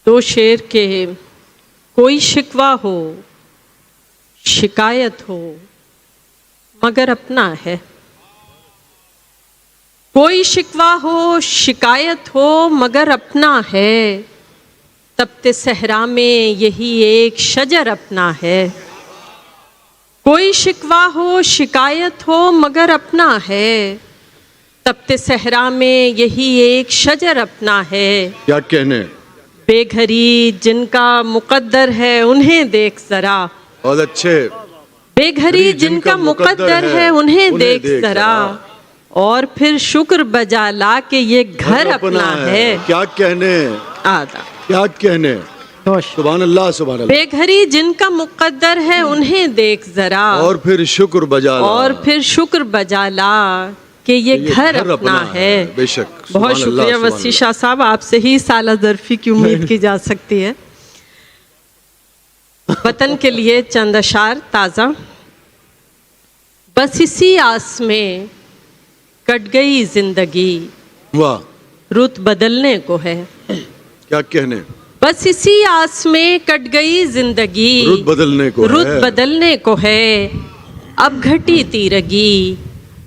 दो शेर के कोई शिकवा हो शिकायत हो मगर अपना है। कोई शिकवा हो शिकायत हो मगर अपना है। तपते सहरा में यही एक शजर अपना है। कोई शिकवा हो शिकायत हो मगर अपना है। तपते सहरा में यही एक शजर अपना है। क्या कहने, बेघरी जिनका मुकद्दर है उन्हें देख जरा। बहुत अच्छे। बेघरी जिनका मुकद्दर है उन्हें देख जरा। और फिर शुक्र बजा ला के ये घर अपना है। क्या कहने, आदा क्या कहने। सुभान अल्लाह, सुभान अल्लाह। बेघरी जिनका मुकद्दर है उन्हें देख जरा। और फिर शुक्र बजा ला, और फिर शुक्र बजा ला कि ये घर अपना है। बेशक। बहुत शुक्रिया वसी शाह साहब, आपसे ही साला ज़र्फी की उम्मीद की जा सकती है। वतन के लिए चंद अशार ताज़ा। बस इसी आस में कट गई जिंदगी, वाह, रुत बदलने को है। क्या कहने। बस इसी आस में कट गई जिंदगी, रुत बदलने को रुत है। बदलने को है। अब घटी तीरगी,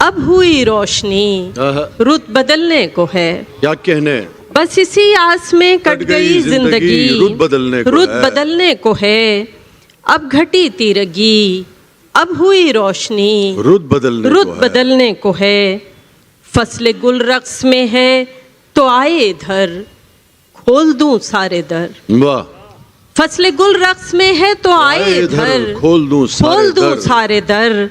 अब हुई रोशनी, रुत बदलने को है। क्या कहने। बस इसी आस में कट गई जिंदगी, रुत बदलने को रुत है। बदलने को है। अब घटी तीरगी, अब हुई रोशनी, रुत बदलने को है। फसले गुल रक्स में है तो आए इधर, खोल दूं सारे दर। वाह। फसले गुल रक्स में है तो आए इधर, खोल दूं सारे दर।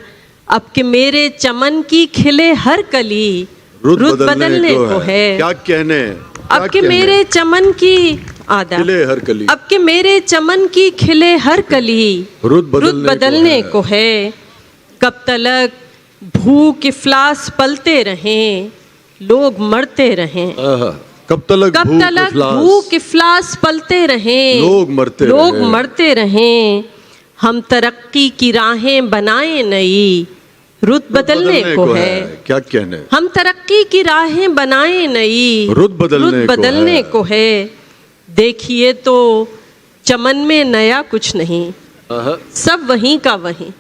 अब के मेरे चमन की खिले हर कली, रुत बदलने को है। क्या कहने। अब के मेरे चमन की आदा, खिले हर कली, अब के मेरे चमन की खिले हर कली, रुत बदलने को है। कब तलक भूख इफलास पलते रहें, लोग मरते रहें। कब तलक भूख इफलास पलते रहें, लोग मरते रहें। हम तरक्की की राहें बनाए नई, रुत बदलने को है। क्या कहने। हम तरक्की की राहें बनाए नई, रुत बदलने को है। देखिए तो चमन में नया कुछ नहीं, सब वहीं का वहीं।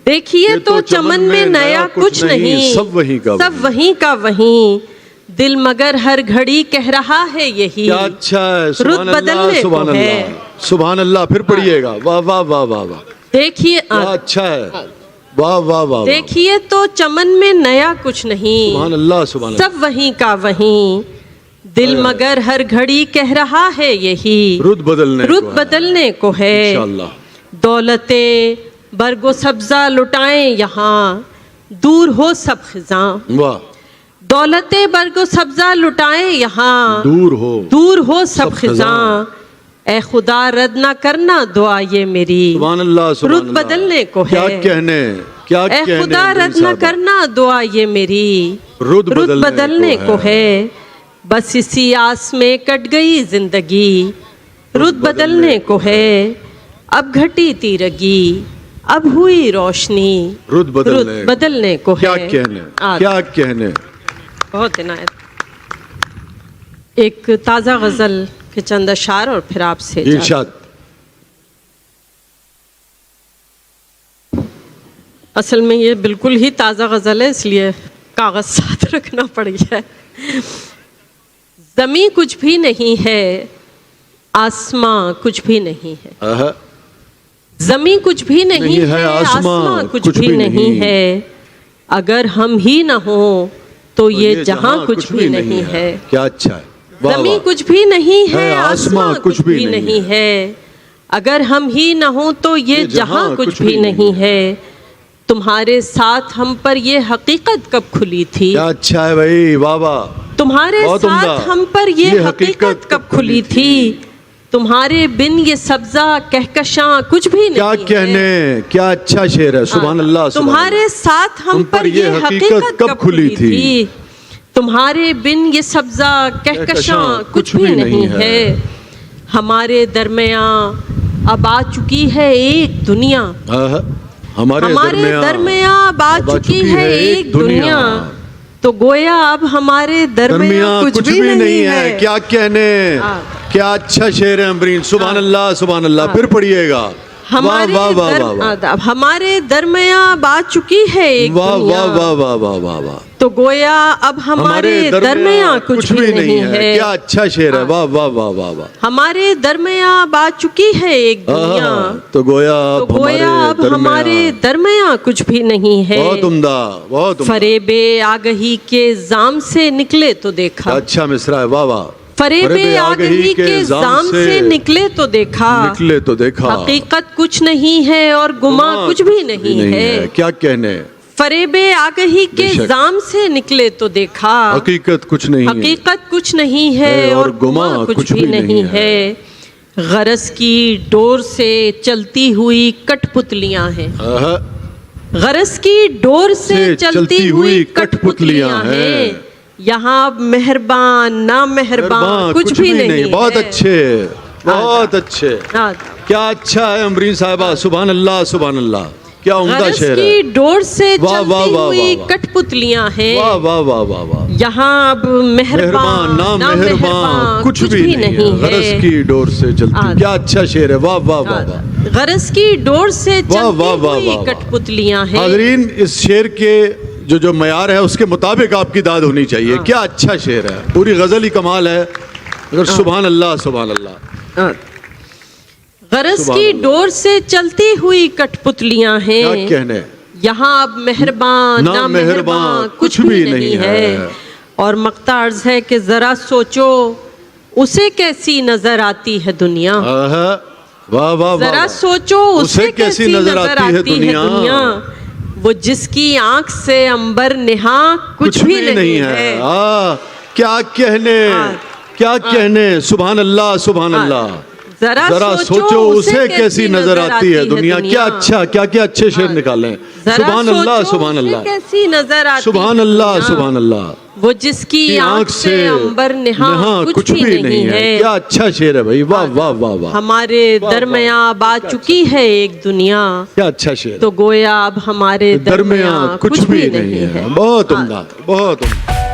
देखिए तो चमन में नया कुछ नहीं, सब वहीं का वहीं। दिल मगर हर घड़ी कह रहा है यही, क्या अच्छा है। रुत बदलने को है। सुभान अल्लाह। फिर पढ़िएगा। वाह वाह वाह वाह वाह। देखिए अच्छा है। वाह वाह वाह। देखिए तो चमन में नया कुछ नहीं, सुभान अल्लाह, सुभान अल्लाह। सब वहीं का वहीं। दिल मगर हर घड़ी कह रहा है यही, रुत बदलने को है। इंशाअल्लाह। दौलते बरगो सब्जा लुटाएं यहाँ, दूर हो सब खिजां। वाह। दौलते बरगो सब्जा लुटाएं यहाँ, दूर हो सब खिजां। ए खुदा रद्द ना करना दुआ ये मेरी, सुभान अल्लाह, सुभान रुत बदलने को है। क्या कहने, क्या कहने। ए खुदा रद्द ना करना दुआ ये मेरी, रुत बदलने को है। बस इसी आस में कट गई जिंदगी, रुत बदलने को है। अब घटी तीरगी, अब हुई रोशनी, रुत बदलने को है। क्या कहने, क्या कहने। बहुत इनायत। एक ताज़ा गज़ल के चंद अशार और फिर आपसे इरशाद। असल में ये बिल्कुल ही ताज़ा गज़ल है, इसलिए कागज़ साथ रखना पड़ गया है। ज़मीं कुछ भी नहीं है, आसमां कुछ भी नहीं है। ज़मीं कुछ भी नहीं है, आसमां कुछ भी नहीं है। अगर हम ही न हो तो ये जहां कुछ भी नहीं है। क्या अच्छा है। ज़मीं कुछ भी नहीं है, आसमां कुछ भी नहीं है। अगर हम ही न हो तो ये जहां कुछ भी नहीं है। तुम्हारे साथ हम पर ये हकीकत कब खुली थी। क्या अच्छा है भाई, वाह वाह। तुम्हारे साथ हम पर ये हकीकत कब खुली थी। तुम्हारे बिन ये सब्जा कहकशां कुछ भी नहीं। क्या कहने, क्या अच्छा शेर है। सुभान अल्लाह। तुम्हारे साथ हम पर ये हकीकत कब खुली थी। तुम्हारे बिन ये सब्जा कहकशां कुछ भी नहीं है। हमारे दरमियां अब आ चुकी है एक दुनिया, हमारे दरमियां अब आ चुकी है एक दुनिया। तो गोया अब हमारे दरमियां कुछ भी नहीं है। क्या कहने, क्या अच्छा शेर है अमरीन, सुभान अल्लाह सुभान अल्लाह। फिर पढ़िएगा। वाह हमारे वाह वाह वाह वाह हमारे दरमियां बात चुकी है एक वाह दुनिया, वाह वाह वाह वाह वाह वाह। तो गोया अब हमारे दरमियां कुछ भी नहीं है। क्या अच्छा शेर है, वाह वाह वाह वाह वाह। हमारे दरमियां बात चुकी है एक दुनिया, तो गोया अब हमारे दरमियां कुछ भी नहीं है। बहुत उम्दा, बहुत उम्दा। फरेबे आगही के जाम से निकले तो देखा, अच्छा मिसरा है, वाह वाह। फरेबे आगही के जाम से निकले तो देखा, निकले तो देखा, हकीकत कुछ नहीं है और गुमा कुछ भी नहीं है। क्या कहने, फरेबे आगही के जाम से निकले तो देखा, हकीकत कुछ नहीं, हकीकत कुछ नहीं है और गुमा कुछ भी नहीं है। गरज की डोर से चलती हुई कठपुतलियां हैं, गरज की डोर से चलती हुई कठपुतलियां हैं। यहाँ मेहरबान ना मेहरबान कुछ भी नहीं। बहुत अच्छे, बहुत अच्छे। क्या अच्छा है अमरीन साहिबा, सुभान अल्लाह सुभान अल्लाह। क्या उम्दा शेर है। की डोर से चलती हुई कठपुतलियां हैं, वाह वाह वाह वाह वाह। यहाँ अब मेहरबान ना मेहरबान कुछ भी नहीं है। गरज की डोर से चलती, क्या अच्छा शेर है, वाह वाह वाह वाह। गरज की डोर से चलती हुई कठपुतलियां हैं। हाज़रीन, इस शेर के जो मयार है उसके मुताबिक आपकी दाद होनी चाहिए। क्या अच्छा शेर है, पूरी गजल ही कमाल है। अगर सुभान अल्लाह सुभान अल्लाह। गरज की डोर से चलती हुई कठपुतलियां हैं, क्या कहने, यहाँ अब मेहरबान ना मेहरबान कुछ भी नहीं है। और मक्ता अर्ज है कि जरा सोचो उसे कैसी नजर आती है दुनिया, वाह वाह। जरा सोचो उसे कैसी नजर आती है दुनिया, वो जिसकी आंख से अंबर निहा कुछ भी नहीं है। क्या कहने, क्या कहने, सुभान अल्लाह सुभान अल्लाह। जरा सोचो उसे कैसी नजर आती है दुनिया। क्या अच्छा, क्या क्या अच्छे शेर निकाले। सुभान अल्लाह सुभान अल्लाह। कैसी नजर आती, सुभान अल्लाह सुभान अल्लाह। वो जिसकी आंख से अंबर निहा कुछ भी नहीं है। क्या अच्छा शेर है भाई, वाह वाह वाह वाह। हमारे दरमियां बात चुकी है एक दुनिया, क्या अच्छा शेर, तो गोया अब हमारे दरमियां कुछ भी नहीं है। बहुत उम्दा, बहुत उम्दा।